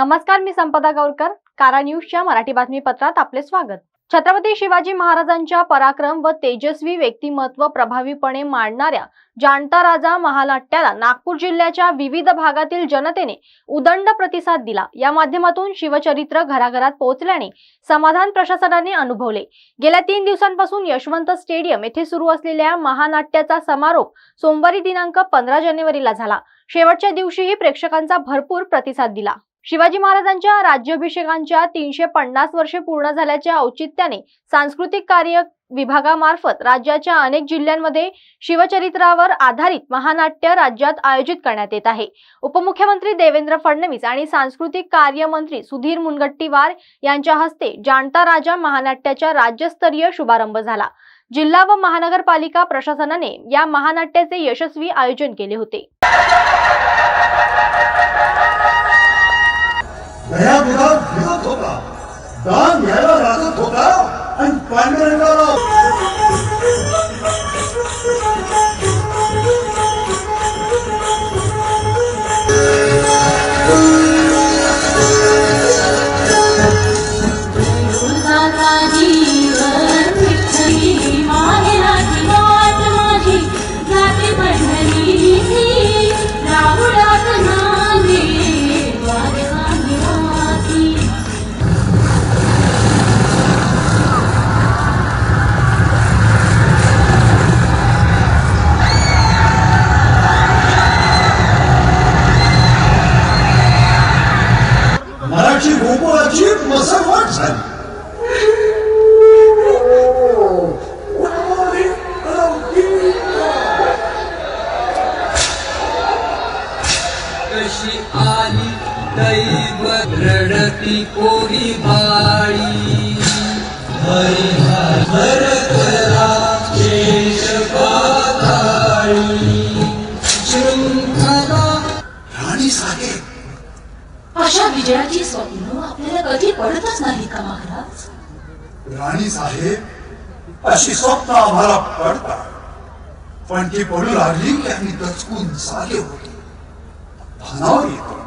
नमस्कार, मी संपदा गौरकर. कारा न्यूजच्या मराठी बातमीपत्रात आपले स्वागत. छत्रपती शिवाजी महाराजांच्या पराक्रम व तेजस्वी व्यक्तिमत्व प्रभावीपणे मांडणाऱ्या जाणता राजा महानाट्याला नागपूर जिल्ह्याच्या विविध भागातील जनतेने उदंड प्रतिसाद दिला. या माध्यमातून शिवचरित्र घराघरात पोहोचल्याने समाधान प्रशासनाने अनुभवले. गेल्या 3 दिवसांपासून यशवंत स्टेडियम येथे सुरू असलेल्या महानाट्याचा समारोप सोमवारी दिनांक 15 जानेवारीला झाला. शेवटच्या दिवशीही प्रेक्षकांचा भरपूर प्रतिसाद दिला. शिवाजी महाराजांच्या राज्याभिषेकांच्या 350 वर्षे पूर्ण झाल्याच्या औचित्याने सांस्कृतिक कार्य विभागामार्फत राज्याच्या अनेक जिल्ह्यांमध्ये शिवचरित्रावर आधारित महानाट्य राज्यात आयोजित करण्यात येत आहे. उपमुख्यमंत्री देवेंद्र फडणवीस आणि सांस्कृतिक कार्य मंत्री सुधीर मुनगंटीवार यांच्या हस्ते जाणता राजा महानाट्याच्या राज्यस्तरीय शुभारंभ झाला. जिल्हा व महानगरपालिका प्रशासनाने या महानाट्याचे यशस्वी आयोजन केले होते. दया दुधात भिजत होता, दान घ्यायला लागत होता आणि पांडुरंगाला मराठी गोकुळाची मसळवट झाली. कशी आली दैव रडती कोरी बाळी हरी हर करा शेष पाताळी शृंखला. राणी साहेब, अशा विजयाची स्वप्न आपल्याला कधी पडतच नाही का महाराज? राणी साहेब, अशी स्वप्न आम्हाला पडतात, पण ती पडू लागली की आम्ही दचकून जागे होतो. भानावर येतो.